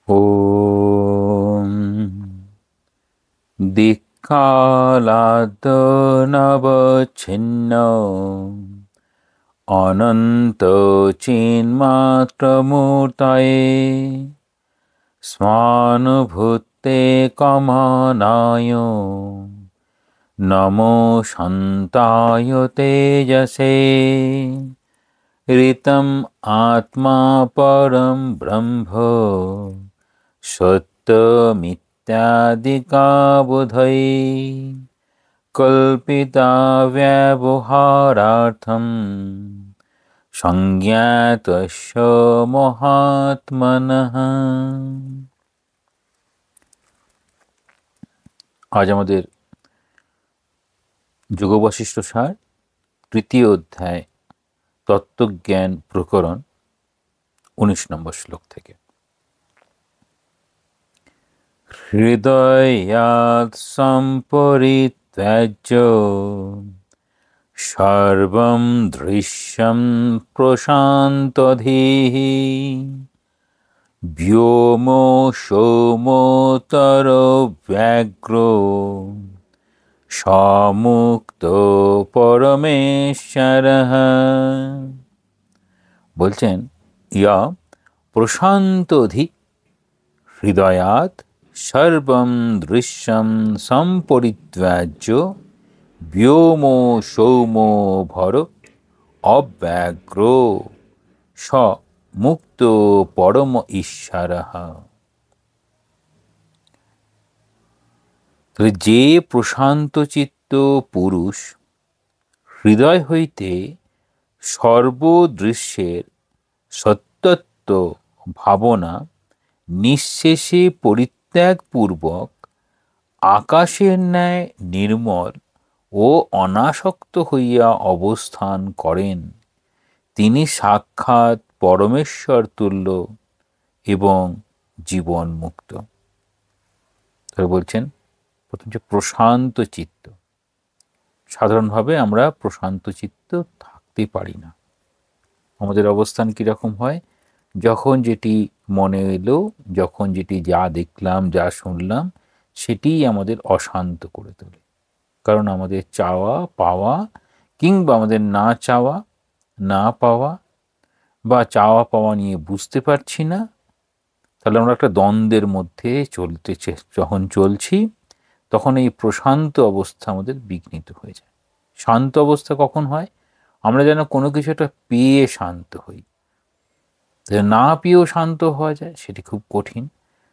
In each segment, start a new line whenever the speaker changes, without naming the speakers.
ॐ दिक्कालादनवच्छिन्न अनन्तचिन्मात्रमूर्तये स्वानुभूते कमनाय नमो शान्ताय तेजसे ऋतम् आत्मा परं ब्रह्म सत्यमित्यादिकाबोधये कल्पिता व्यवहारार्थं संज्ञातस्य महात्मनः। আজ আমাদের যোগবশিষ্ঠ সার তৃতীয় অধ্যায় তত্ত্বজ্ঞান প্রকরণ 19 নম্বর শ্লোক থেকে। হৃদয়াৎ সম্পরিত্যাজ্য সর্বং দৃশ্যং প্রশান্তধীঃ ব্যোমো সোমোতরো ব্যাঘ্রো সমুক্তো পরমেশ্বরঃ। বলছেন ইয়া প্রশান্তধি হৃদয়াৎ সর্বং দৃশ্যং সম্পরিত্যাজ্য ব্যোমো সৌমো ভর অব্যাঘ্রো স মুক্ত পরম ঈশ্বরঃ। যে প্রশান্তচিত্ত পুরুষ হৃদয় হইতে সর্বদৃশ্যের সত্যত্ব ভাবনা নিঃশেষে পরিত্যাগপূর্বক আকাশের ন্যায় নির্মল ও অনাসক্ত হইয়া অবস্থান করেন, তিনি সাক্ষাৎ পরমেশ্বর তুল্য এবং জীবন মুক্ত। তারা বলছেন প্রথম যে প্রশান্ত চিত্ত। সাধারণভাবে আমরা প্রশান্ত চিত্ত থাকতে পারি না। আমাদের অবস্থান কীরকম হয়? যখন যেটি মনে এলো, যখন যেটি যা দেখলাম যা শুনলাম সেটিই আমাদের অশান্ত করে তোলে। কারণ আমাদের চাওয়া পাওয়া কিংবা আমাদের না চাওয়া না পাওয়া বা চাওয়া পাওয়া নিয়ে বুঝতে পারছি না, তাহলে আমরা একটা দ্বন্দ্বের মধ্যে যখন চলছি তখন এই প্রশান্ত অবস্থা আমাদের বিঘ্নিত হয়ে যায়। শান্ত অবস্থা কখন হয়? আমরা যেন কোনো কিছু একটা পেয়ে শান্ত হই। না পেয়েও শান্ত হওয়া যায়, সেটি খুব কঠিন।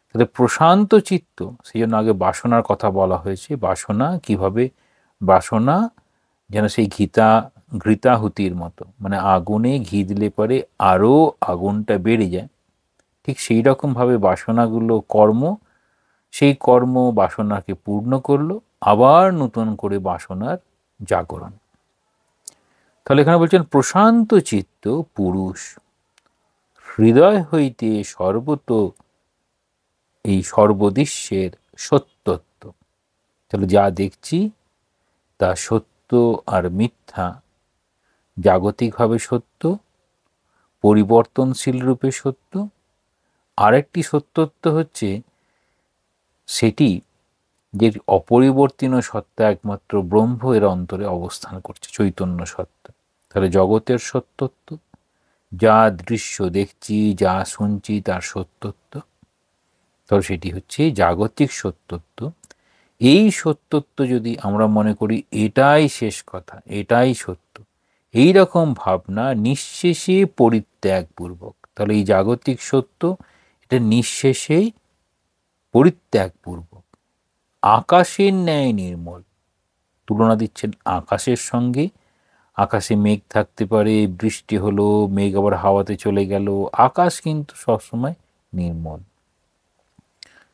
তাহলে প্রশান্ত চিত্ত, সেই জন্য আগে বাসনার কথা বলা হয়েছে। বাসনা কিভাবে? বাসনা যেন সেই ঘৃতাহুতির মতো, মানে আগুনে ঘি দিলে পরে আরও আগুনটা বেড়ে যায়, ঠিক সেই রকমভাবে বাসনাগুলো সেই কর্ম বাসনাকে পূর্ণ করলো, আবার নতুন করে বাসনার জাগরণ। তাহলে এখানে বলছেন প্রশান্ত চিত্ত পুরুষ হৃদয় হইতে এই সর্বদৃশ্যের সত্যত্ব, তাহলে যা দেখছি তা সত্য আর মিথ্যা, জাগতিকভাবে সত্য, পরিবর্তনশীল রূপে সত্য। আরেকটি সত্যত্ব হচ্ছে সেটি যে অপরিবর্তিত সত্তা একমাত্র ব্রহ্ম এর অন্তরে অবস্থান করছে, চৈতন্য সত্তা। তাহলে জগতের সত্যত্ব, যা দৃশ্য দেখছি যা শুনছি তার সত্যত্ব, তাহলে সেটি হচ্ছে জাগতিক সত্যত্ব। এই সত্যত্ব যদি আমরা মনে করি এটাই শেষ কথা, এটাই সত্য, এই রকম ভাবনা নিঃশেষে পরিত্যাগপূর্বক, তাহলে এই জাগতিক সত্য এটা নিঃশেষেই পরিত্যাগপূর্বক আকাশের ন্যায় নির্মল। তুলনা দিচ্ছেন আকাশের সঙ্গে। আকাশে মেঘ থাকতে পারে, বৃষ্টি হলো, মেঘ আবার হাওয়াতে চলে গেল, আকাশ কিন্তু সবসময় নির্মল।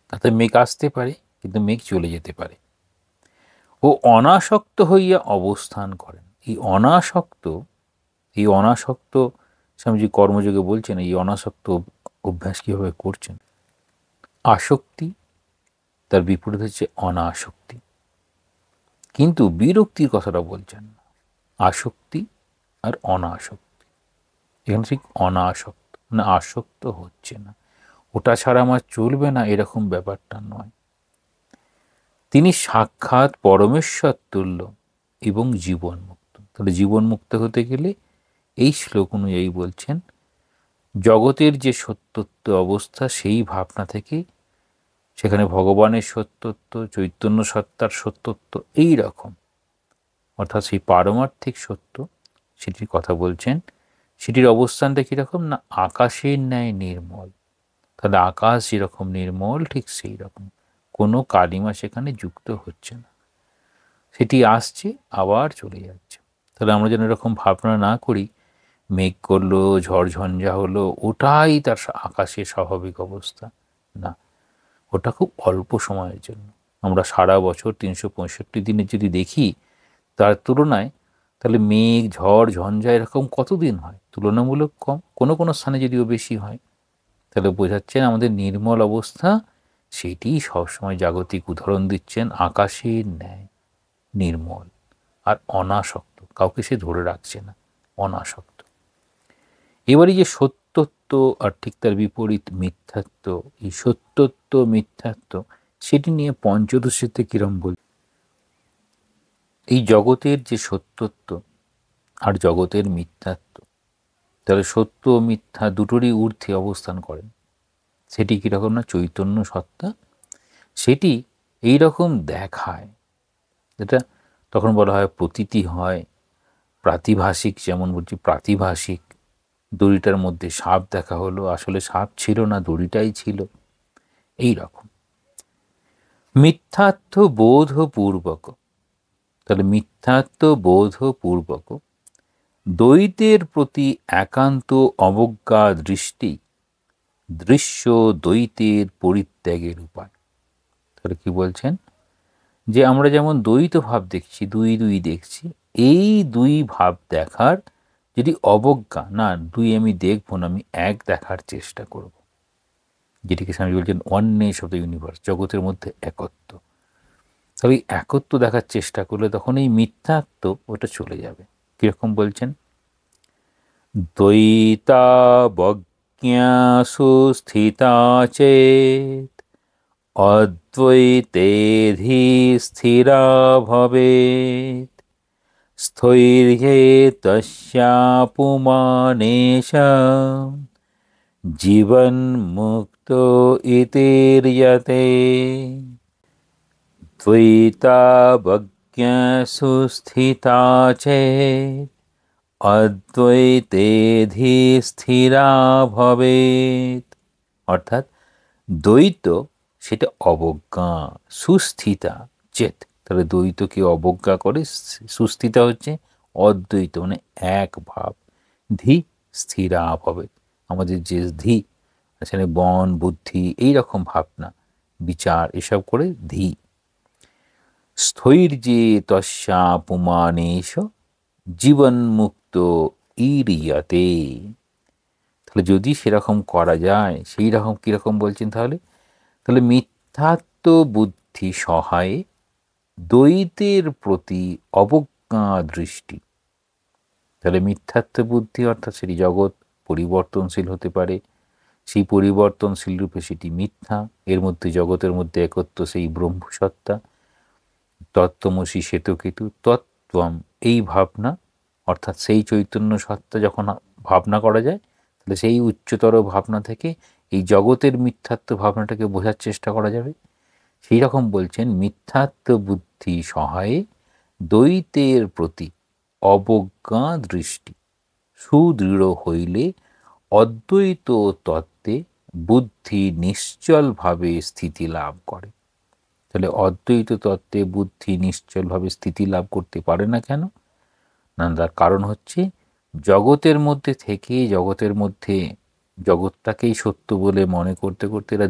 তাতে মেঘ আসতে পারে কিন্তু মেঘ চলে যেতে পারে। ও অনাসক্ত হইয়া অবস্থান করেন। এই অনাসক্ত স্বামীজি কর্মযোগে বলছেন এই অনাসক্ত অভ্যাস কীভাবে করছেন। আসক্তি, তার বিপরীত হচ্ছে অনাসক্তি। কিন্তু বিরক্তির কথাটা বলছেন না, আসক্তি আর অনাসক্তি। এখানে ঠিক অনাসক্ত, মানে আসক্ত হচ্ছে না, ওটা ছাড়া আমার চলবে না, এরকম ব্যাপারটা নয়। তিনি সাক্ষাৎ পরমেশ্বর তুল্য এবং জীবনমুক্ত। তাহলে জীবনমুক্ত হতে গেলে এই শ্লোক অনুযায়ী বলছেন জগতের যে সত্যত্ব অবস্থা সেই ভাবনা থেকে সেখানে ভগবানের সত্যত্ব, চৈতন্য সত্তার সত্যত্ব এই রকম, অর্থাৎ সেই পারমার্থিক সত্য সেটির কথা বলছেন। সেটির অবস্থানটা কীরকম না আকাশের ন্যায় নির্মল। তাহলে আকাশ যেরকম নির্মল ঠিক সেই রকম, কোনো কালিমা সেখানে যুক্ত হচ্ছে না, সেটি আসছে আবার চলে যাচ্ছে। তাহলে আমরা যেন এরকম ভাবনা না করি মেঘ করলো, ঝড়ঝঞ্ঝা হলো, ওটাই তার আকাশের স্বাভাবিক অবস্থা না, ওটা খুব অল্প সময়ের জন্য। আমরা সারা বছর 365 দিনে যদি দেখি তার তুলনায়, তাহলে মেঘ ঝড় ঝঞ্ঝা এরকম কতদিন হয়, তুলনামূলক কম, কোনো কোনো স্থানে যদিও বেশি হয়। তাহলে বোঝাচ্ছেন আমাদের নির্মল অবস্থা সেটি সবসময় জাগতিক উদাহরণ দিচ্ছেন আকাশের ন্যায় নির্মল আর অনাসক্ত, কাউকে সে ধরে রাখছে না, অনাসক্ত। এবারে যে সত্যত্ব আর ঠিক তার বিপরীত মিথ্যাত্ব, এই সত্যত্ব মিথ্যাত্ব সেটি নিয়ে পঞ্চদশীতে কিরম বল, এই জগতের যে সত্যত্ব আর জগতের মিথ্যাত্ব, তাহলে সত্য ও মিথ্যা দুটোরই ঊর্ধ্বে অবস্থান করেন। সেটি কীরকম না চৈতন্য সত্তা সেটি এই রকম দেখায়, এটা তখন বলা হয় প্রতীতি হয়, প্রাতিভাসিক, যেমন বলছি প্রাতিভাসিক, দড়িটার মধ্যে সাপ দেখা হলো, আসলে সাপ ছিল না, দড়িটাই ছিল, এই রকম। মিথ্যাত্ব বোধপূর্বক, তাহলে মিথ্যাত্ব বোধপূর্বক দ্বৈতের প্রতি একান্ত অবজ্ঞা দৃষ্টি দৃশ্য দ্বৈতের পরিত্যাগের উপায়। তাহলে কি বলছেন যে আমরা যেমন দ্বৈত ভাব দেখছি, দুই দুই দেখছি, এই দুই ভাব দেখার যদি অবজ্ঞা, না দুই আমি দেখবো না, আমি এক দেখার চেষ্টা করব, যেটিকে স্বামী বলছেন ওয়াননেস অফ দ্য ইউনিভার্স, জগতের মধ্যে একত্ব। তবে একত্ব দেখার চেষ্টা করলে তখন এই মিথ্যাত্ব ওটা চলে যাবে। কিরকম বলছেন, দ্বৈতাবজ্ঞাসু স্থিতা চেত অদ্বৈতেধি স্থিরা ভবেৎ স্থৈর্যে তস্যাপুমানেশ জীবন্মুক্ত ইতির্যতে। দ্বৈতাবজ্ঞাসু স্থিতা চেত অদ্বৈতেধি স্থিরা ভবেৎ, অর্থাৎ দ্বৈত সেটা অবজ্ঞা, সুস্থিতা চেত, তাহলে দ্বৈতকে অবজ্ঞা করে, সুস্থিতা হচ্ছে অদ্বৈত মানে এক ভাব, ধি স্থিরা ভবেৎ, আমাদের যে ধি আসলে বন বুদ্ধি এই রকম ভাবনা বিচার এসব করে ধি, স্থৈর্যে তস্যাপুমানেশ জীবন্মুক্ত ইরিয়াতে। তাহলে যদি সেরকম করা যায়, সেই রকম কীরকম বলছেন তাহলে, তাহলে মিথ্যাত্ব বুদ্ধি সহায়ে দ্বৈতের প্রতি অবজ্ঞা দৃষ্টি, তাহলে মিথ্যাত্ব বুদ্ধি অর্থাৎ সেটি জগৎ পরিবর্তনশীল হতে পারে, সেই পরিবর্তনশীল রূপে সেটি মিথ্যা, এর মধ্যে জগতের মধ্যে একত্ব সেই ব্রহ্মসত্তা, তত্ত্বমসি শ্বেতকেতু তত্ত্বম, এই ভাবনা অর্থাৎ সেই চৈতন্য সত্তা যখন ভাবনা করা যায়, তাহলে সেই উচ্চতর ভাবনা থেকে এই জগতের মিথ্যাত্ব ভাবনাটাকে বোঝার চেষ্টা করা যাবে। সেই রকম বলছেন মিথ্যাত্ব বুদ্ধি সহায়ে দ্বৈতের প্রতি অবজ্ঞা দৃষ্টি সুদৃঢ় হইলে অদ্বৈত তত্ত্বে বুদ্ধি নিশ্চলভাবে স্থিতি লাভ করে। তাহলে অদ্বৈত তত্ত্বে বুদ্ধি নিশ্চলভাবে স্থিতি লাভ করতে পারে না কেন, না তার কারণ হচ্ছে জগতের মধ্যে থেকে, জগতের মধ্যে জগৎটাকেই সত্য বলে মনে করতে করতে এরা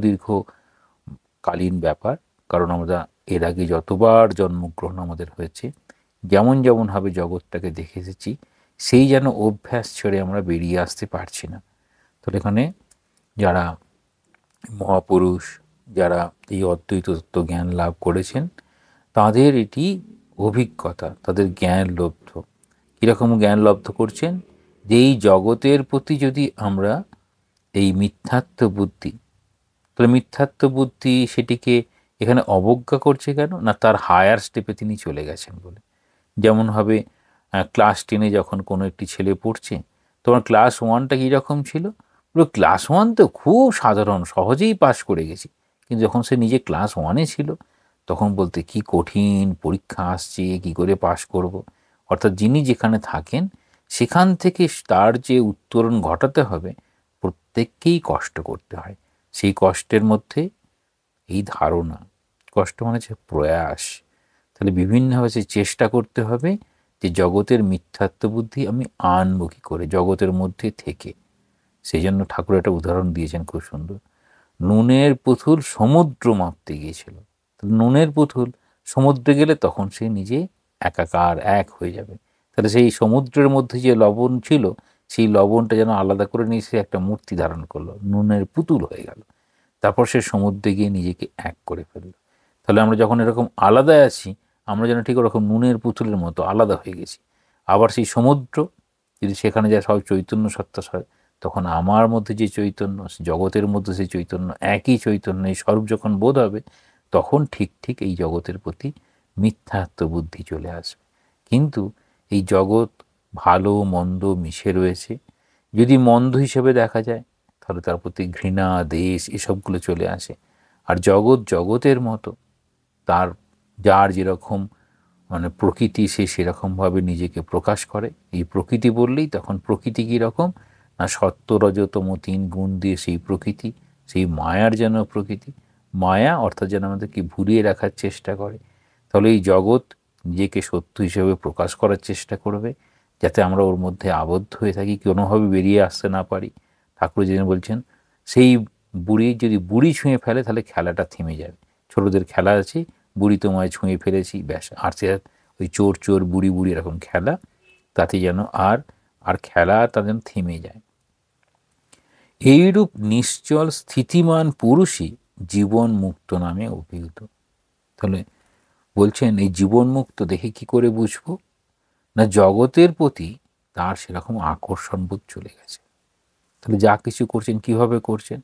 দীর্ঘকালীন ব্যাপার, কারণ আমরা এর আগে যতবার জন্মগ্রহণ আমাদের হয়েছে, যেমন যেমনভাবে জগৎটাকে দেখে এসেছি, সেই যেন অভ্যাস ছেড়ে আমরা বেরিয়ে আসতে পারছি না। তাহলে এখানে যারা মহাপুরুষ, যারা এই অদ্বৈত তত্ত্ব জ্ঞান লাভ করেছেন, তাদের এটি অভিজ্ঞতা, তাদের জ্ঞান লব্ধ। কীরকম জ্ঞান লব্ধ করছেন, যে এই জগতের প্রতি যদি আমরা এই মিথ্যাত্ব বুদ্ধি। তাহলে মিথ্যাত্ব বুদ্ধি সেটিকে এখানে অবজ্ঞা করছে কেন? না তার হায়ার স্টেপে তিনি চলে গেছেন বলে। যেমনভাবে ক্লাস 10-এ যখন কোনো একটি ছেলে পড়ছে, তোমার ক্লাস 1টা কীরকম ছিল? পুরো ক্লাস 1 তো খুব সাধারণ, সহজেই পাস করে গেছি। কিন্তু যখন সে নিজে ক্লাস 1-এ ছিল, তখন বলতে কি কঠিন পরীক্ষা আসছে, কি করে পাস করব। অর্থাৎ যিনি যেখানে থাকেন সেখান থেকে তার যে উত্তরণ ঘটাতে হবে, প্রত্যেককেই কষ্ট করতে হয়। সেই কষ্টের মধ্যে এই ধারণা, কষ্ট মানে হচ্ছে প্রয়াস। তাহলে বিভিন্নভাবে সে চেষ্টা করতে হবে যে জগতের মিথ্যাত্ব বুদ্ধি আমি আনবো কী করে জগতের মধ্যে থেকে। সেই জন্য ঠাকুর একটা উদাহরণ দিয়েছেন খুব সুন্দর। নুনের পুতুল সমুদ্র মাপতে গিয়েছিল। নুনের পুতুল সমুদ্রে গেলে তখন সে নিজে একাকার এক হয়ে যাবে। তাহলে সেই সমুদ্রের মধ্যে যে লবণ ছিল, সেই লবণটা যেন আলাদা করে নিয়ে সে একটা মূর্তি ধারণ করলো, নুনের পুতুল হয়ে গেল। তারপর সে সমুদ্রে গিয়ে নিজেকে এক করে ফেললো। তাহলে আমরা যখন এরকম আলাদা আছি, আমরা যেন ঠিক ওরকম নুনের পুতুলের মতো আলাদা হয়ে গেছি। আবার সেই সমুদ্র যদি সেখানে যা সব চৈতন্য সত্তা হয়, তখন আমার মধ্যে যে চৈতন্য, জগতের মধ্যে সেই চৈতন্য, একই চৈতন্য, এই স্বরূপ যখন বোধ হবে, তখন ঠিক ঠিক এই জগতের প্রতি মিথ্যাত্ব বুদ্ধি চলে আসবে। কিন্তু এই জগৎ ভালো মন্দ মিশে রয়েছে। যদি মন্দ হিসেবে দেখা যায়, তাহলে তার প্রতি ঘৃণা, দেশ এসবগুলো চলে আসে। আর জগৎ জগতের মতো, তার যার যেরকম মানে প্রকৃতি, সে সেরকমভাবে নিজেকে প্রকাশ করে। এই প্রকৃতি বললেই তখন প্রকৃতি কীরকম? না সত্য রজতম 3 গুণ দিয়ে সেই প্রকৃতি, সেই মায়ার যেন প্রকৃতি। মায়া অর্থাৎ যেন আমাদেরকে ভুলিয়ে রাখার চেষ্টা করে। তাহলে এই জগৎ নিজেকে সত্য হিসেবে প্রকাশ করার চেষ্টা করবে, যাতে আমরা ওর মধ্যে আবদ্ধ হয়ে থাকি, কোনোভাবে বেরিয়ে আসতে না পারি। ঠাকুর যিনি বলছেন, সেই বুড়ি যদি বুড়ি ছুঁয়ে ফেলে তাহলে খেলাটা থেমে যাবে। ছোটদের খেলা আছে, বুড়ি তোমায় ছুঁয়ে ফেলেছি, ব্যাস। আর সে ওই চোর চোর বুড়ি বুড়ি এরকম খেলা, তাতে যেন আর আর খেলা তা যেন থেমে যায়। এইরূপ নিশ্চল স্থিতিমান পুরুষই জীবন মুক্ত নামে অভিহিত। তাহলে বলছেন এই জীবন মুক্ত দেখে কি করে বুঝবো? না জগতের প্রতি তার সেরকম আকর্ষণ বোধ চলে গেছে। তাহলে যা কিছু করছেন কিভাবে করছেন?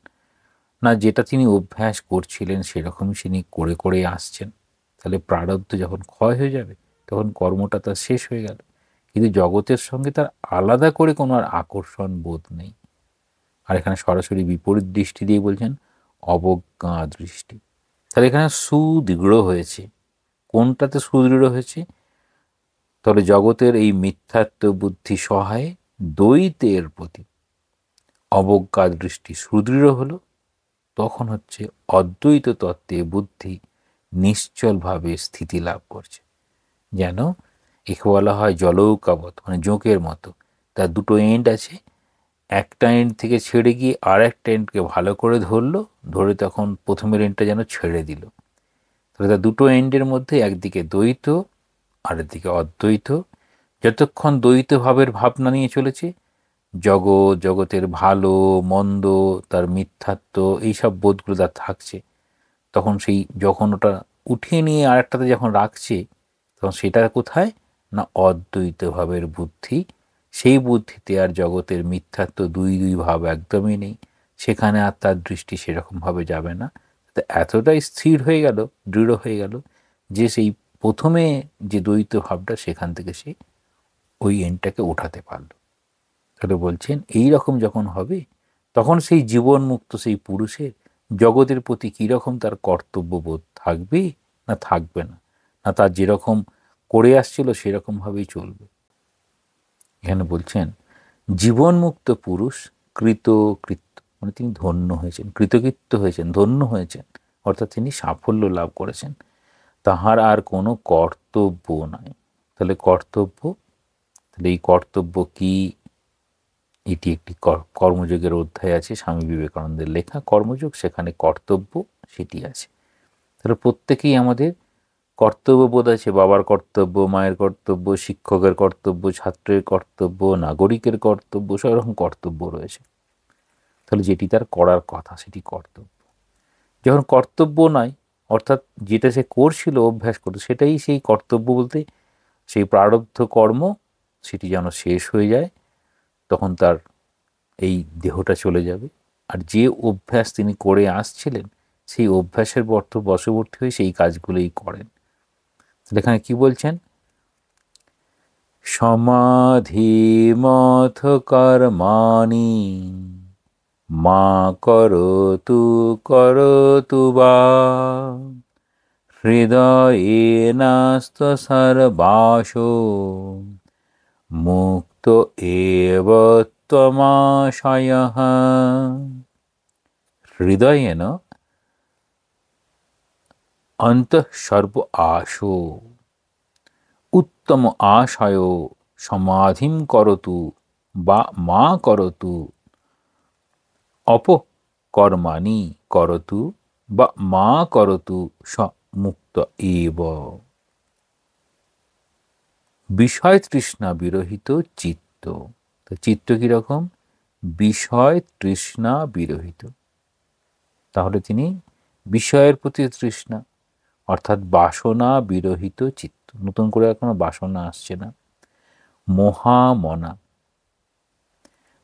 না যেটা তিনি অভ্যাস করছিলেন সেরকমই তিনি করে করে আসছেন। তাহলে প্রারব্ধ যখন ক্ষয় হয়ে যাবে, তখন কর্মটা তার শেষ হয়ে গেল। কিন্তু জগতের সঙ্গে তার আলাদা করে কোনো আর আকর্ষণ বোধ নেই। আর এখানে সরাসরি বিপরীত দৃষ্টি দিয়ে বলছেন অবজ্ঞা দৃষ্টি। তাহলে এখানে সুদৃঢ় হয়েছে। কোনটাতে সুদৃঢ় হয়েছে? তাহলে জগতের এই মিথ্যাত্ব বুদ্ধি সহায়ে দ্বৈতের প্রতি অবজ্ঞা দৃষ্টি সুদৃঢ় হলো। তখন হচ্ছে অদ্বৈত তত্ত্বে বুদ্ধি নিশ্চলভাবে স্থিতি লাভ করছে। যেন একে বলা হয় জলৌকাবৎ, মানে জোঁকের মতো। তার দুটো এন্ড আছে, একটা এন্ড থেকে ছেড়ে গিয়ে আর একটা এন্ডকে ভালো করে ধরলো, ধরে তখন প্রথমের এন্ডটা যেন ছেড়ে দিল। তাহলে তার দুটো এন্ডের মধ্যে একদিকে দ্বৈত আর একদিকে অদ্বৈত। যতক্ষণ দ্বৈত ভাবের ভাবনা নিয়ে চলেছে, জগৎ, জগতের ভালো মন্দ, তার মিথ্যাত্ব, এইসব বোধগুলো তার থাকছে, তখন সেই যখন ওটা উঠিয়ে নিয়ে আরেকটাতে যখন রাখছে, তখন সেটা কোথায়? না অদ্বৈত ভাবের বুদ্ধি। সেই বুদ্ধিতে আর জগতের মিথ্যাত্ব দুই দুই ভাব একদমই নেই। সেখানে আর তার দৃষ্টি সেরকমভাবে যাবে না। এতটাই স্থির হয়ে গেল, দৃঢ় হয়ে গেল, যে সেই প্রথমে যে দ্বৈত ভাবটা, সেখান থেকে সে ওই এন্ডটাকে ওঠাতে পারল। তাহলে বলছেন এই রকম যখন হবে, তখন সেই জীবন মুক্ত সেই পুরুষের জগতের প্রতি কীরকম তার কর্তব্যবোধ থাকবে? না থাকবে না। না তার যেরকম করে আসছিল সেরকমভাবেই চলবে। এখানে বলছেন জীবনমুক্ত পুরুষ কৃতকৃত্য, মানে তিনি ধন্য হয়েছেন, কৃতকৃত্য হয়েছেন, ধন্য হয়েছেন, অর্থাৎ তিনি সাফল্য লাভ করেছেন। তাহার আর কোনো কর্তব্য নাই। তাহলে কর্তব্য, তাহলে এই কর্তব্য কি? এটি একটি কর্মযোগের অধ্যায় আছে, স্বামী বিবেকানন্দের লেখা কর্মযোগ, সেখানে কর্তব্য সেটি আছে। তাহলে প্রত্যেকেই আমাদের কর্তব্যবোধ আছে। বাবার কর্তব্য, মায়ের কর্তব্য, শিক্ষকের কর্তব্য, ছাত্রের কর্তব্য, নাগরিকের কর্তব্য, সব রকম কর্তব্য রয়েছে। তাহলে যেটি তার করার কথা সেটি কর্তব্য। যখন কর্তব্য নাই, অর্থাৎ যেটা সে করছিল, অভ্যাস করতো, সেটাই সেই কর্তব্য বলতে সেই প্রারব্ধ কর্ম, সেটি যেন শেষ হয়ে যায়, তখন তার এই দেহটা চলে যাবে। আর যে অভ্যাস তিনি করে আসছিলেন সেই অভ্যাসের বশবর্তী হয়ে সেই কাজগুলোই করেন। এখানে কি বলছেন? সমাধিমথ কর্মাণি মা করতু বা হৃদয়েনাস্ত সর্বাসো মুক্ত এব ত্বমাশয়ঃ। হৃদয়েন অন্তঃ সর্ব আশো উত্তম আশয় সমাধিম করতু বা মা করতু অপকর্মাণি করতু বা মা করতু স মুক্ত এব। বিষয় তৃষ্ণা বিরহিত চিত্ত। তো চিত্ত কিরকম? বিষয় তৃষ্ণা বিরহিত। তাহলে তিনি বিষয়ের প্রতি তৃষ্ণা অর্থাৎ বাসনা বিরহিত চিত্ত। নতুন করে কোনো বাসনা আসছে না। মহামনা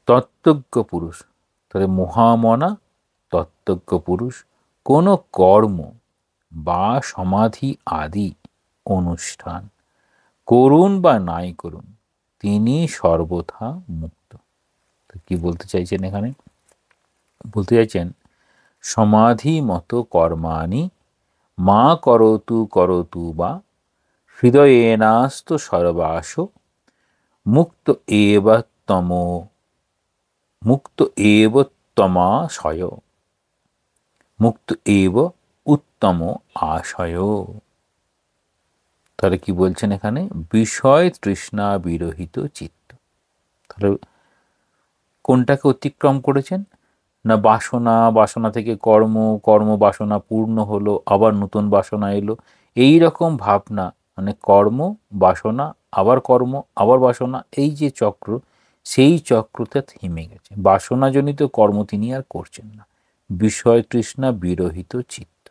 তত্ত্বজ্ঞ পুরুষ। তাহলে মহামনা তত্ত্বজ্ঞ পুরুষ কোনো কর্ম বা সমাধি আদি অনুষ্ঠান করুন বা নাই করুন তিনি সর্বথা মুক্ত। তো কি বলতে চাইছেন এখানে? বলতে চাইছেন সমাধি মতো কর্মাণি মা করতু বা হৃদয়েনাস্ত সর্বাস মুক্ত এব তমাশয় মুক্ত এব উত্তম আশয়। তাহলে কি বলছেন এখানে? বিষয় তৃষ্ণা বিরহিত চিত্ত। তাহলে কোনটাকে অতিক্রম করেছেন? না বাসনা থেকে কর্ম বাসনা পূর্ণ হলো, আবার নতুন বাসনা এলো, এই রকম ভাবনা, মানে কর্ম বাসনা আবার কর্ম আবার বাসনা, এই যে চক্র, সেই চক্রতে থেমে গেছে। বাসনাজনিত কর্ম তিনি আর করছেন না। বিষয় তৃষ্ণা বিরহিত চিত্ত।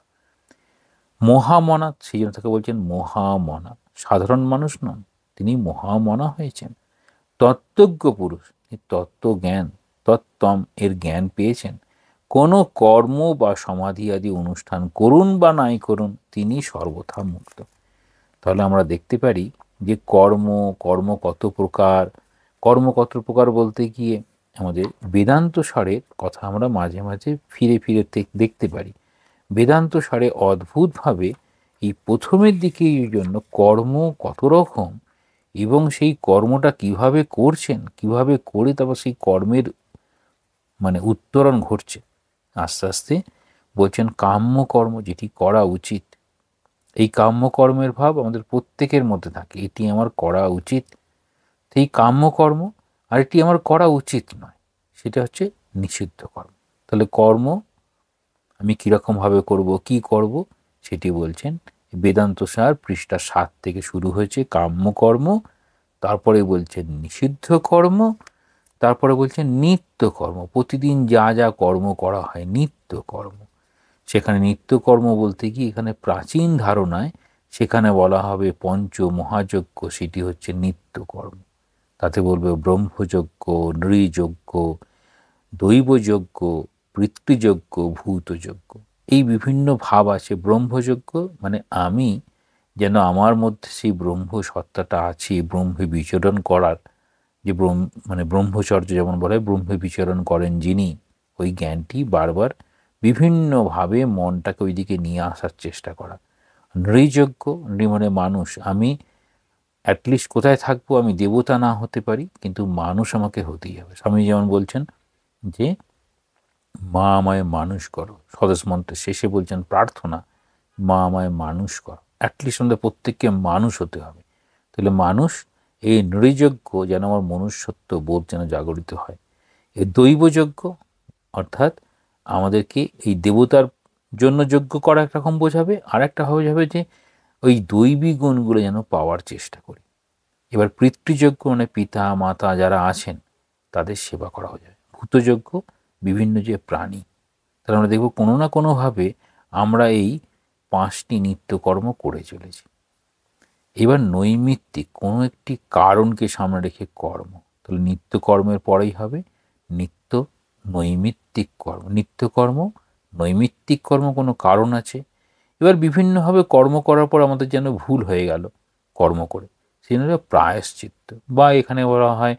মহামনা, সেই জন্য তাকে বলছেন মহামনা। সাধারণ মানুষ নন, তিনি মহামনা হয়েছেন। তত্ত্বজ্ঞ পুরুষ, তত্ত্বজ্ঞান, তত্ত্বম এর জ্ঞান পেয়েছেন। কোনো কর্ম বা সমাধি আদি অনুষ্ঠান করুন বা নাই করুন তিনি সর্বথা মুক্ত। তাহলে আমরা দেখতে পারি যে কর্ম কত প্রকার বলতে গিয়ে আমাদের বেদান্ত সারের কথা আমরা মাঝে মাঝে ফিরে ফিরে দেখতে পারি। বেদান্ত সারে অদ্ভুতভাবে এই প্রথমের দিকে এই জন্য কর্ম কত রকম এবং সেই কর্মটা কিভাবে করছেন, কিভাবে করে তারপর সেই কর্মের মানে উত্তরণ ঘটছে, আস্তে আস্তে বলছেন কাম্যকর্ম যেটি করা উচিত। এই কাম্যকর্মের ভাব আমাদের প্রত্যেকের মধ্যে থাকে, এটি আমার করা উচিত। এই কাম্যকর্ম আর এটি আমার করা উচিত নয়, সেটা হচ্ছে নিষিদ্ধ কর্ম। তাহলে কর্ম আমি কীরকমভাবে করব, কি করব, সেটি বলছেন বেদান্ত সার পৃষ্ঠা 7 থেকে শুরু হয়েছে কাম্যকর্ম, তারপরে বলছেন নিষিদ্ধ কর্ম, তারপরে বলছেন নিত্য কর্ম, প্রতিদিন যা যা কর্ম করা হয় নিত্য কর্ম। সেখানে নিত্য কর্ম বলতে কি এখানে প্রাচীন ধারণায় সেখানে বলা হবে পঞ্চ মহাযজ্ঞ, সেটি হচ্ছে নিত্য কর্ম। তাতে বলবে ব্রহ্মযজ্ঞ, নৃযজ্ঞ, দৈবযজ্ঞ, পিতৃযজ্ঞ, ভূতযজ্ঞ, এই বিভিন্ন ভাব আছে। ব্রহ্মযজ্ঞ মানে আমি যেন আমার মধ্যে সেই ব্রহ্ম সত্তাটা আছে, ব্রহ্মে বিচরণ করার যে মানে ব্রহ্মচর্য যেমন বলে ব্রহ্মে বিচরণ করেন যিনি, ওই জ্ঞানটি বারবার বিভিন্নভাবে মনটাকে ওইদিকে নিয়ে আসার চেষ্টা করা। নৃযজ্ঞ, নৃ মানে মানুষ, আমি অ্যাটলিস্ট কোথায় থাকবো, আমি দেবতা না হতে পারি কিন্তু মানুষ আমাকে হতেই হবে। স্বামী যেমন বলছেন যে মা আমায় মানুষ করো, স্বদেশ মন্ত্রের শেষে বলছেন প্রার্থনা, মা আমায় মানুষ করো, অ্যাটলিস্ট আমাদের প্রত্যেককে মানুষ হতে হবে। তাহলে মানুষ, এই নৃযজ্ঞ যেন আমার মনুষ্যত্ব বোধ যেন জাগরিত হয়। এই দৈবযজ্ঞ অর্থাৎ আমাদেরকে এই দেবতার জন্য যজ্ঞ করা একরকম বোঝাবে, আর একটা বোঝাবে যে ওই দৈবী গুণগুলো যেন পাওয়ার চেষ্টা করি। এবার পিতৃযজ্ঞ মানে পিতা মাতা যারা আছেন তাদের সেবা করা হয়ে যায়। ভূতযজ্ঞ বিভিন্ন যে প্রাণী, তাহলে আমরা দেখব কোনো না কোনোভাবে আমরা এই 5টি নিত্যকর্ম করে চলেছি। এবার নৈমিত্তিক কোনো একটি কারণকে সামনে রেখে কর্ম, তাহলে নিত্যকর্মের পরেই হবে নিত্য নৈমিত্তিক কর্ম। নিত্যকর্ম, নৈমিত্তিক কর্ম, কোনো কারণ আছে। এবার বিভিন্নভাবে কর্ম করার পর আমাদের যেন ভুল হয়ে গেল কর্ম করে, সেই জন্য প্রায়শ্চিত্ত। বা এখানে বলা হয়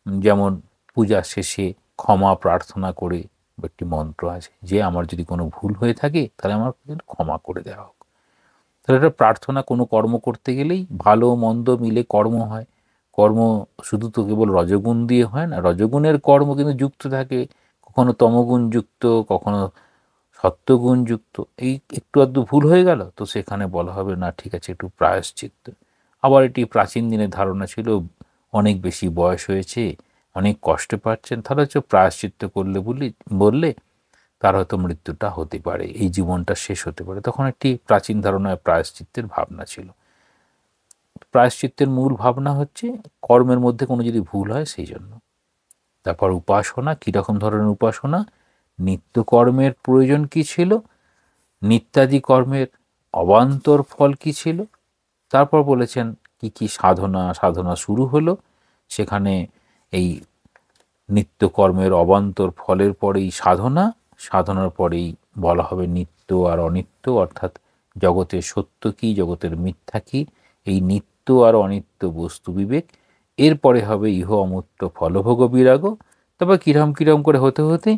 যেমন পূজা শেষে ক্ষমা প্রার্থনা করে একটি মন্ত্র আছে যে আমার যদি কোনো ভুল হয়ে থাকে তাহলে আমার ক্ষমা করে দেওয়া হোক। তাহলে এটা প্রার্থনা। কোনো কর্ম করতে গেলেই ভালো মন্দ মিলে কর্ম হয়। কর্ম শুধু তো কেবল রজগুণ দিয়ে হয় না, রজগুণের কর্ম কিন্তু যুক্ত থাকে, কখনো তমগুণ যুক্ত, কখনো সত্যগুণ যুক্ত। এই একটু আধটু ভুল হয়ে গেল তো সেখানে বলা হবে না ঠিক আছে একটু প্রায়শ্চিত্ত। আবার এটি প্রাচীন দিনের ধারণা ছিল, অনেক বেশি বয়স হয়েছে, অনেক কষ্ট পাচ্ছেন, তাহলে হচ্ছে প্রায়শ্চিত্ত করলে বললে তার হয়তো মৃত্যুটা হতে পারে, এই জীবনটা শেষ হতে পারে। তখন একটি প্রাচীন ধারণায় প্রায়শ্চিত্তের ভাবনা ছিল। প্রায়শ্চিত্তের মূল ভাবনা হচ্ছে কর্মের মধ্যে কোনো যদি ভুল হয় সেই জন্য। তারপর উপাসনা, কীরকম ধরনের উপাসনা, নিত্যকর্মের প্রয়োজন কি ছিল, নিত্যাদি কর্মের অবান্তর ফল কি ছিল। তারপর বলেছেন কি কি সাধনা, সাধনা শুরু হলো, সেখানে এই নিত্যকর্মের অবান্তর ফলের পরেই সাধনা, সাধনার পরেই বলা হবে নিত্য আর অনিত্য, অর্থাৎ জগতের সত্য কি, জগতের মিথ্যা কি, এই নিত্য আর অনিত্য বস্তু বিবেক। এরপরে হবে ইহ অমূর্ত ফলভোগ বিরাগ। তারপর কিরম কিরম করে হতে হতে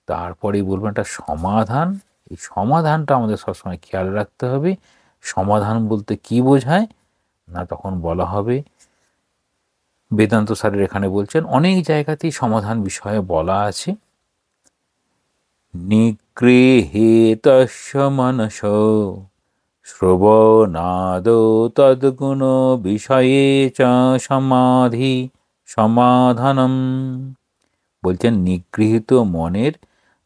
তারপরেই বলবেন একটা সমাধান। এই সমাধানটা আমাদের সবসময় খেয়াল রাখতে হবে। সমাধান বলতে কি বোঝায় না, তখন বলা হবে বেদান্ত স্যারের এখানে বলছেন অনেক জায়গাতেই সমাধান বিষয়ে বলা আছে। নিগৃহে তস্য মনস শ্রবণাদো তদ্গুণ বিষয়ে চ সমাধি সমাধানম। বলছেন নিগৃহীত মনের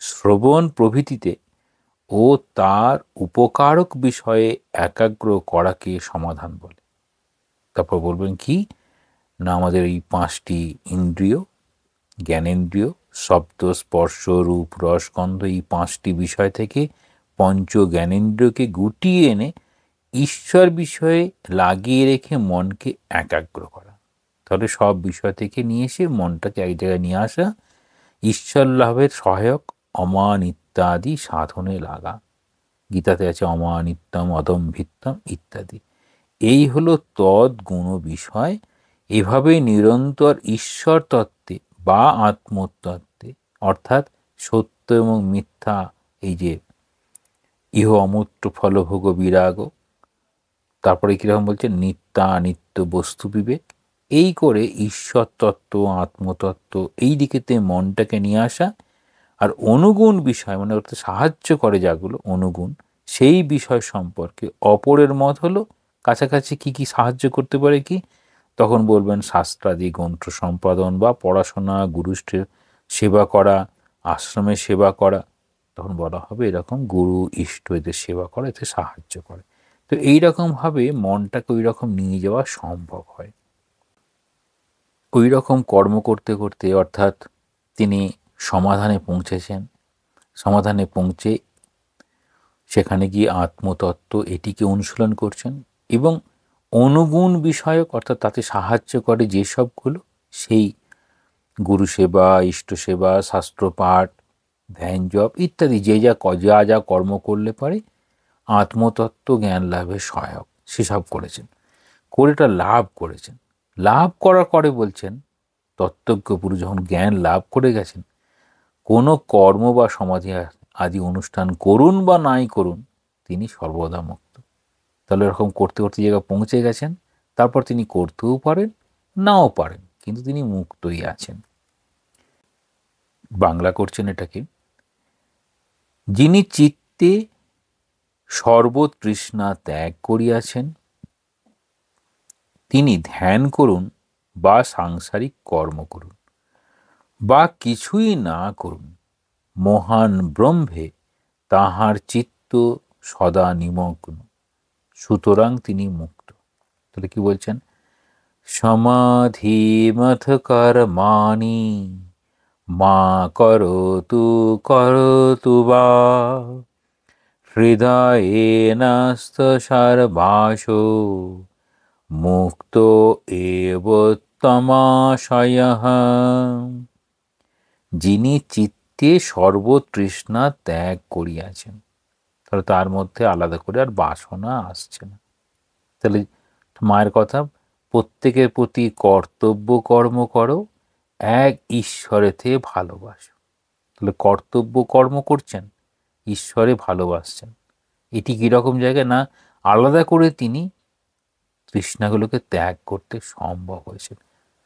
শ্রবণ প্রভৃতিতে ও তার উপকারক বিষয়ে একাগ্র করাকে সমাধান বলে। তারপর বলবেন কি না, আমাদের এই পাঁচটি ইন্দ্রিয়, জ্ঞানেন্দ্রিয়, শব্দ স্পর্শ রূপ রস গন্ধ, এই পাঁচটি বিষয় থেকে পঞ্চ জ্ঞানেন্দ্রিয়কে গুটিয়ে এনে ঈশ্বর বিষয়ে লাগিয়ে রেখে মনকে একাগ্র করা। তাহলে সব বিষয় থেকে নিয়ে এসে মনটাকে এক জায়গায় নিয়ে আসা, ঈশ্বর লাভের সহায়ক অমান ইত্যাদি সাধনে লাগা। গীতাতে আছে অমানিত্যম অদম্ভিত্যম ইত্যাদি। এই হলো তদ্গুণ বিষয়। এভাবে নিরন্তর ঈশ্বর তত্ত্বে বা আত্মতত্ত্বে, অর্থাৎ সত্য এবং মিথ্যা, এই যে ইহ অমূর্ত ফলভোগ বিরাগ, তারপরে কিরকম বলছে নিত্যানিত্য বস্তু বিবেক, এই করে ঈশ্বর তত্ত্ব, আত্মতত্ত্ব এই দিকেতে মনটাকে নিয়ে আসা। আর অনুগুণ বিষয় মানে অর্থাৎ সাহায্য করে যাগুলো অনুগুণ, সেই বিষয় সম্পর্কে অপরের মত হলো কাছাকাছি কি কি সাহায্য করতে পারে কি, তখন বলবেন শাস্ত্রাদি গ্রন্থ সম্পাদন বা পড়াশোনা, গুরুষ্ঠের সেবা করা, আশ্রমের সেবা করা। তখন বলা হবে এরকম গুরু ইষ্ট এদের সেবা করা, এতে সাহায্য করে। তো এইরকমভাবে মনটাকে ওই রকম নিয়ে যাওয়া সম্ভব হয়। ওই রকম কর্ম করতে করতে অর্থাৎ তিনি সমাধানে পৌঁছেছেন। সমাধানে পৌঁছে সেখানে গিয়ে আত্মতত্ত্ব এটিকে অনুশীলন করছেন এবং অনুগুণ বিষয়ক অর্থাৎ তাতে সাহায্য করে যেসবগুলো, সেই গুরু সেবা, ইষ্ট সেবা, শাস্ত্র পাঠ, ধ্যান জপ ইত্যাদি যে যা যা কর্ম করলে পারে আত্মতত্ত্ব জ্ঞান লাভের সহায়ক, সেসব করেছেন, করে এটা লাভ করেছেন। লাভ করার পরে বলছেন তত্ত্বজ্ঞ পুরুষ যখন জ্ঞান লাভ করে গেছেন, কোনো কর্ম বা সমাধি আদি অনুষ্ঠান করুন বা নাই করুন তিনি সর্বদা মুক্ত। তাহলে এরকম করতে করতে জায়গা পৌঁছে গেছেন, তারপর তিনি করতেও পারেন নাও পারেন, কিন্তু তিনি মুক্তই আছেন। বাংলা করছেন এটাকে, যিনি চিত্তে সর্বতৃষ্ণা ত্যাগ করিয়াছেন তিনি ধ্যান করুন বা সাংসারিক কর্ম করুন বা কিছুই না করুন, মহান ব্রহ্মে তাহার চিত্ত সদা নিমগ্ন, সুতরাং তিনি মুক্ত। তাহলে কি বলছেন, সমাধি মথ কর্মাণি মা করতু করতু বা হৃদয়েনাস্ত সর্বাসো মুক্ত এব তমাশয়ঃ। যিনি চিত্তে চিত্তে সর্বতৃষ্ণা ত্যাগ করিয়াছেন। তাহলে তার মধ্যে আলাদা করে আর বাসনা আসছে না। তাহলে মায়ের কথা, প্রত্যেকের প্রতি কর্তব্য কর্ম করো, এক ঈশ্বরেতে ভালোবাসো। তাহলে কর্তব্য কর্ম করছেন, ঈশ্বরে ভালোবাসছেন। এটি কীরকম জায়গা না, আলাদা করে তিনি তৃষ্ণাগুলোকে ত্যাগ করতে সম্ভব হয়েছে।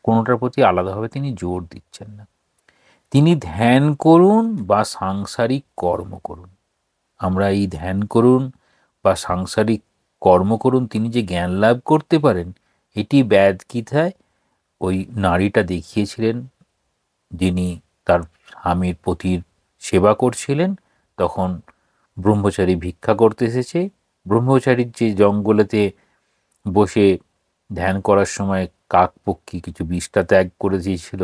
কোনোটার প্রতি আলাদাভাবে তিনি জোর দিচ্ছেন না। তিনি ধ্যান করুন বা সাংসারিক কর্ম করুন। আমরা এই ধ্যান করুন বা সাংসারিক কর্ম করুন, তিনি যে জ্ঞান লাভ করতে পারেন, এটি বেদগীতায় ওই নারীটা দেখিয়েছিলেন, যিনি তার স্বামীর পতির সেবা করছিলেন। তখন ব্রহ্মচারী ভিক্ষা করতে এসেছে। ব্রহ্মচারীর যে জঙ্গলেতে বসে ধ্যান করার সময় কাকপক্ষী কিছু বিষটা ত্যাগ করে দিয়েছিল,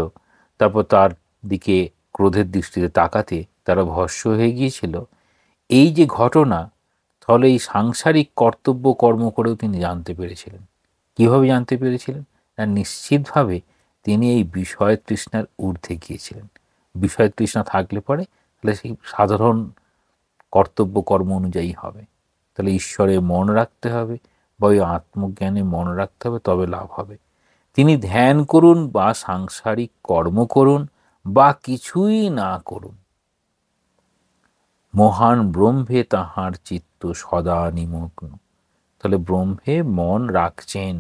তারপর তার দিকে ক্রোধের দৃষ্টিতে তাকাতে তারা ভস্ম হয়ে গিয়েছিল। এই যে ঘটনা, তাহলে এই সাংসারিক কর্তব্য কর্ম করেও তিনি জানতে পেরেছিলেন। কীভাবে জানতে পেরেছিলেন না, নিশ্চিতভাবে তিনি এই বিষয় তৃষ্ণার ঊর্ধ্বে গিয়েছিলেন। বিষয় তৃষ্ণা থাকলে পরে তাহলে সেই সাধারণ কর্তব্য কর্ম অনুযায়ী হবে। তাহলে ঈশ্বরে মন রাখতে হবে বা ওই আত্মজ্ঞানে মন রাখতে হবে, তবে লাভ হবে। তিনি ধ্যান করুন বা সাংসারিক কর্ম করুন বা কিছুই না করুন, মহান ব্রহ্মে তাহার চিত্ত সদা নিমগ্ন। তাহলে ব্রহ্মে মন রাখছেন।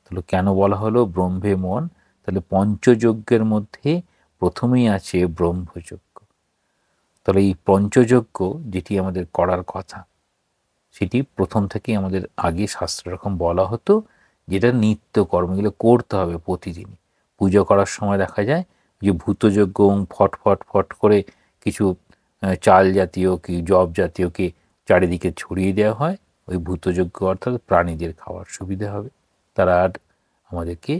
তাহলে কেন বলা হলো ব্রহ্মে মন? তাহলে পঞ্চযজ্ঞের মধ্যে প্রথমেই আছে ব্রহ্মযজ্ঞ। তাহলে এই পঞ্চযজ্ঞ যেটি আমাদের করার কথা, সেটি প্রথম থেকেই আমাদের আগে শাস্ত্র রকম বলা হতো, যেটা নিত্য কর্মগুলো করতে হবে প্রতিদিনই। পুজো করার সময় দেখা যায় যে ভূতযজ্ঞ ফট ফট ফট করে কিছু চাল জাতীয় কি জব জাতীয়কে চারিদিকে ছড়িয়ে দেওয়া হয়। ওই ভূতযজ্ঞ অর্থাৎ প্রাণীদের খাওয়ার সুবিধা হবে, তারা আর আমাদেরকে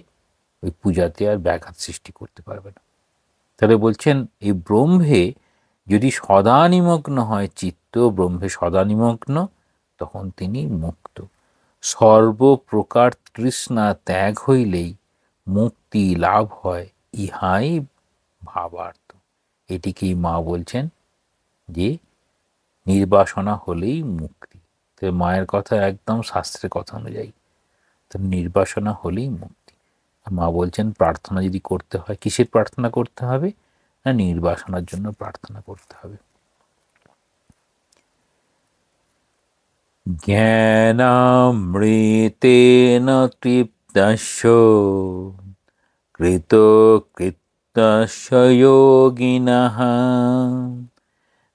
ওই পূজাতে আর ব্যাঘাত সৃষ্টি করতে পারবে না। তাহলে বলছেন এই ব্রহ্মে যদি সদা নিমগ্ন হয় চিত্ত, ব্রহ্মে সদা নিমগ্ন, তখন তিনি মুক্ত। সর্বপ্রকার তৃষ্ণা ত্যাগ হইলেই মুক্তি লাভ হয়, ইহাই ভাবার্থ। এটিকেই মা বলছেন যে নির্বাসনা হলেই মুক্তি। তো মায়ের কথা একদম শাস্ত্রের কথা অনুযায়ী, তো নির্বাসনা হলেই মুক্তি। মা বলছেন প্রার্থনা যদি করতে হয়, কিসের প্রার্থনা করতে হবে না, নির্বাসনার জন্য প্রার্থনা করতে হবে। জ্ঞানামৃতেন তৃপ্তস্য কৃতকৃত্যস্য যোগিনঃ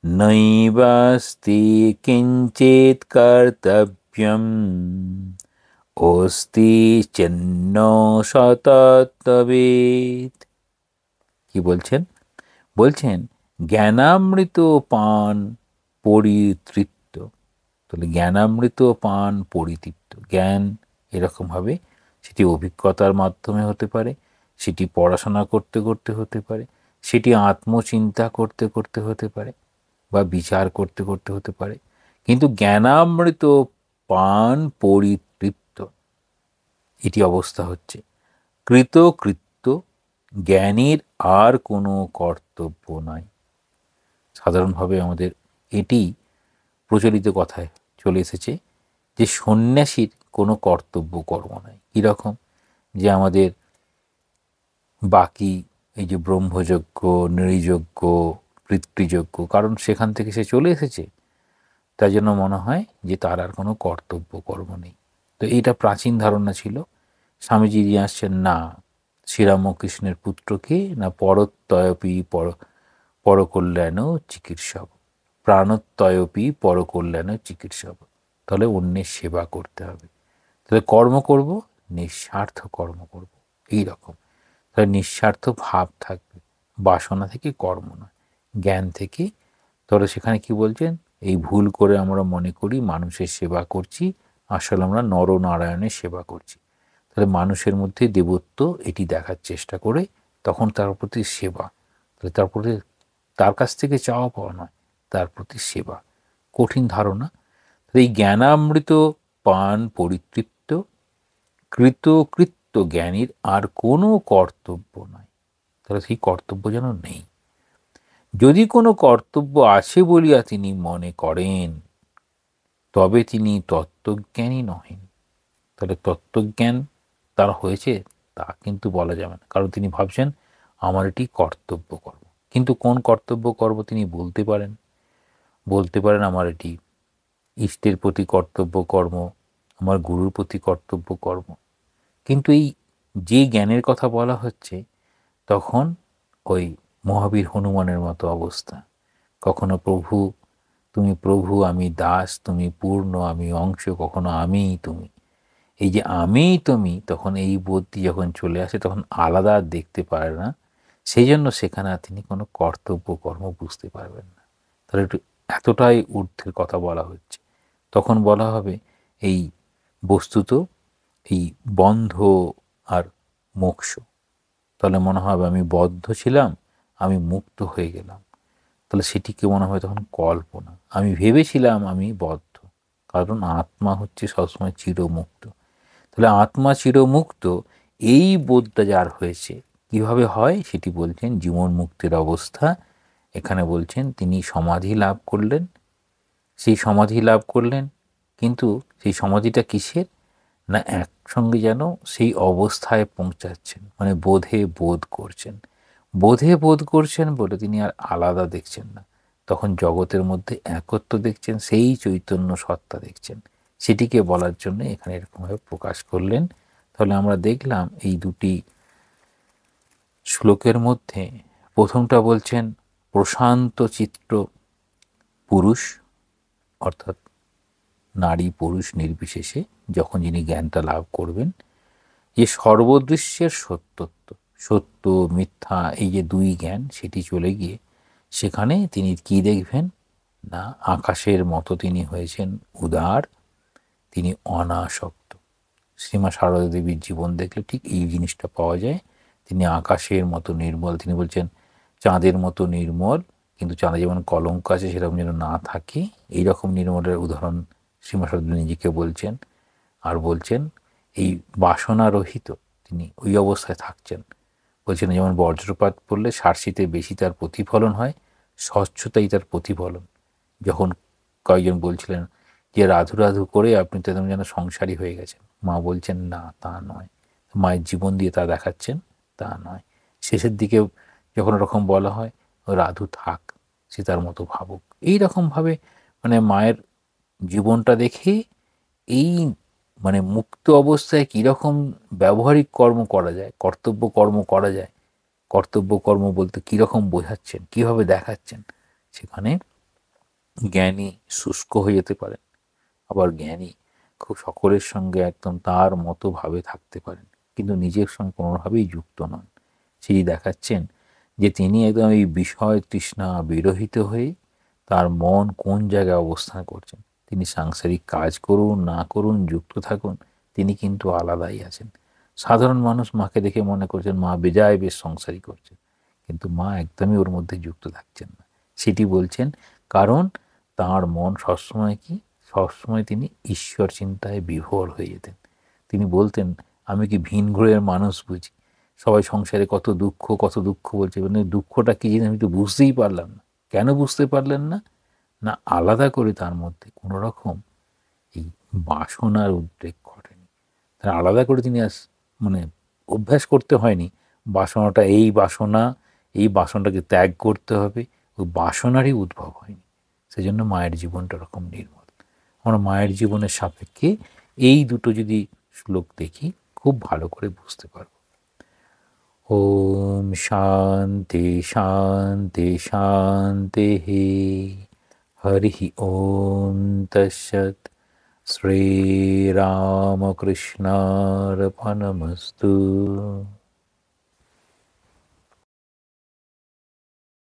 নৈবাস্তি কিঞ্চিৎ কর্তব্যম অস্তি চেন্ন সততবেদ। কি বলছেন? বলছেন জ্ঞানামৃত পান পরিতৃপ্ত। তাহলে জ্ঞানামৃত পান পরিতৃপ্ত, জ্ঞান এরকমভাবে সেটি অভিজ্ঞতার মাধ্যমে হতে পারে, সেটি পড়াশোনা করতে করতে হতে পারে, সেটি আত্মচিন্তা করতে করতে হতে পারে, বা বিচার করতে করতে হতে পারে। কিন্তু জ্ঞানামৃত পান পরিতৃপ্ত, এটি অবস্থা হচ্ছে কৃতকৃত্য, জ্ঞানীর আর কোনো কর্তব্য নাই। সাধারণভাবে আমাদের এটি প্রচলিত কথায় চলে এসেছে যে সন্ন্যাসীর কোনো কর্তব্য কর্ম নাই। কীরকম? যে আমাদের বাকি এই যে ব্রহ্মযজ্ঞ, নৃযজ্ঞ, পিতৃযজ্ঞ, কারণ সেখান থেকে সে চলে এসেছে, তাই জন্য মনে হয় যে তার আর কোনো কর্তব্য কর্ম নেই। তো এইটা প্রাচীন ধারণা ছিল। স্বামীজি দিয়ে আসছেন না, শ্রীরামকৃষ্ণের পুত্রকে না পরত্বয়পি পরকল্যাণ চিকিৎসক, প্রাণত্বয়পি পরকল্যাণ চিকিৎসক। তাহলে অন্যের সেবা করতে হবে। তাহলে কর্ম করব, নিঃস্বার্থ কর্ম করব, এই রকম। তাহলে নিঃস্বার্থ ভাব থাকবে, বাসনা থেকে কর্ম নয়, জ্ঞান থেকে। তাহলে সেখানে কি বলছেন, এই ভুল করে আমরা মনে করি মানুষের সেবা করছি, আসলে আমরা নরনারায়ণের সেবা করছি। তাহলে মানুষের মধ্যে দেবত্ব এটি দেখার চেষ্টা করে, তখন তার প্রতি সেবা। তাহলে তার প্রতি, তার কাছ থেকে চাওয়া পাওয়া নয়, তার প্রতি সেবা। কঠিন ধারণা। এই জ্ঞানামৃত পান পরিতৃপ্ত, কৃতকৃত্য জ্ঞানীর আর কোনো কর্তব্য নাই। তাহলে সেই কর্তব্য যেন নেই। যদি কোনো কর্তব্য আছে বলিয়া তিনি মনে করেন, তবে তিনি তত্ত্বজ্ঞানী নহেন। তাহলে তত্ত্বজ্ঞান তার হয়েছে তা কিন্তু বলা যাবে না, কারণ তিনি ভাবছেন আমার এটি কর্তব্য কর্ম। কিন্তু কোন কর্তব্য কর্ম তিনি বলতে পারেন আমার এটি ইষ্টের প্রতি কর্তব্য কর্ম, আমার গুরুর প্রতি কর্তব্য কর্ম। কিন্তু এই যে জ্ঞানের কথা বলা হচ্ছে, তখন ওই মহাবীর হনুমানের মতো অবস্থা। কখনো তুমি প্রভু আমি দাস, তুমি পূর্ণ আমি অংশ, কখনো আমিই তুমি। এই যে আমিই তুমি, তখন এই বোধটি যখন চলে আসে তখন আলাদা আর দেখতে পারে না। সেই জন্য সেখানে আর তিনি কোনো কর্তব্য কর্ম বুঝতে পারবেন না। তাহলে একটু এতটাই ঊর্ধ্বের কথা বলা হচ্ছে। তখন বলা হবে এই বস্তুত এই বন্ধ আর মোক্ষ। তাহলে মনে হবে আমি বদ্ধ ছিলাম, আমি মুক্ত হয়ে গেলাম। তাহলে সেটিকে মনে হয় তখন কল্পনা। আমি ভেবেছিলাম আমি বদ্ধ, কারণ আত্মা হচ্ছে সবসময় চিরমুক্ত। তাহলে আত্মা চিরমুক্ত, এই বোধটা যার হয়েছে, কিভাবে হয় সেটি বলছেন জীবন মুক্তির অবস্থা। এখানে বলছেন তিনি সমাধি লাভ করলেন। সেই সমাধি লাভ করলেন, কিন্তু সেই সমাধিটা কিসের? না একসঙ্গে যেন সেই অবস্থায় পৌঁছাচ্ছেন, মানে বোধে বোধ করছেন বলে তিনি আর আলাদা দেখছেন না। তখন জগতের মধ্যে একত্ব দেখছেন, সেই চৈতন্য সত্তা দেখছেন। সেটিকে বলার জন্য এখানে এরকমভাবে প্রকাশ করলেন। তাহলে আমরা দেখলাম এই দুটি শ্লোকের মধ্যে প্রথমটা বলছেন প্রশান্ত চিত্র পুরুষ, অর্থাৎ নারী পুরুষ নির্বিশেষে যখন যিনি জ্ঞানটা লাভ করবেন, যে সর্বদৃশ্যের সত্যত্ব, সত্য মিথ্যা এই যে দুই জ্ঞান, সেটি চলে গিয়ে সেখানে তিনি কি দেখবেন? না আকাশের মতো তিনি হয়েছেন উদার, তিনি অনাসক্ত। শ্রীমা সারদা দেবীর জীবন দেখলে ঠিক এই জিনিসটা পাওয়া যায়। তিনি আকাশের মতো নির্মল। তিনি বলছেন চাঁদের মতো নির্মল, কিন্তু চাঁদে যেমন কলঙ্ক আছে সেরকম যেন না থাকে, এইরকম নির্মলের উদাহরণ শ্রীমা সারদা নিজেকে বলছেন। আর বলছেন এই বাসনা রহিত তিনি ওই অবস্থায় থাকছেন। বলছেন যেমন বজ্রপাত পড়লে সার্সিতে বেশি তার প্রতিফলন হয়, স্বচ্ছতাই তার প্রতিফলন। যখন কয়েকজন বলছিলেন যে রাধু রাধু করে আপনি তো একদম যেন সংসারী হয়ে গেছেন, মা বলছেন না তা নয়, মায়ের জীবন দিয়ে তা দেখাচ্ছেন তা নয়। শেষের দিকে যখন ওরকম বলা হয় রাধু থাক, সে তার মতো ভাবুক, এইরকমভাবে মানে মায়ের জীবনটা দেখে এই মানে মুক্ত অবস্থায় কীরকম ব্যবহারিক কর্ম করা যায়, কর্তব্য কর্ম করা যায়, কর্তব্য কর্ম বলতে কীরকম বোঝাচ্ছেন, কীভাবে দেখাচ্ছেন। সেখানে জ্ঞানী শুষ্ক হয়ে যেতে পারেন, আবার জ্ঞানী খুব সকলের সঙ্গে একদম তার মতো ভাবে থাকতে পারেন, কিন্তু নিজের সঙ্গে কোনোভাবেই যুক্ত নন। সেটি দেখাচ্ছেন যে তিনি একদম এই বিষয় তৃষ্ণা বিরহিত হয়ে তার মন কোন জায়গায় অবস্থান করছেন। তিনি সাংসারিক কাজ করুন না করুন, যুক্ত থাকুন, তিনি কিন্তু আলাদাই আছেন। সাধারণ মানুষ মাকে দেখে মনে করছেন মা বেজায় বেশ সংসারী করছে, কিন্তু মা একদমই ওর মধ্যে যুক্ত থাকছেন না। সেটি বলছেন কারণ তাঁর মন সবসময় কি, সবসময় তিনি ঈশ্বর চিন্তায় বিভোর হয়ে যেতেন। তিনি বলতেন আমি কি ভিন গ্রহের মানুষ বুঝি, সবাই সংসারে কত দুঃখ বলছে, মানে দুঃখটা কি জিনিস আমি তো বুঝতেই পারলাম না। কেন বুঝতে পারলেন না? না আলাদা করে তার মধ্যে কোনো রকম এই বাসনার উদ্রেক ঘটেনি। তার আলাদা করে তিনি মানে অভ্যাস করতে হয়নি বাসনাটা, এই বাসনাটাকে ত্যাগ করতে হবে, ওই বাসনারই উদ্ভব হয়নি। সেজন্য মায়ের জীবনটা ওরকম নির্মল। আমরা মায়ের জীবনের সাপেক্ষে এই দুটো যদি শ্লোক দেখি খুব ভালো করে বুঝতে পারব। ওম শান্তি শান্তি শান্তি। হরি ওম তৎসৎ। শ্রীরামকৃষ্ণার্পণমস্তু।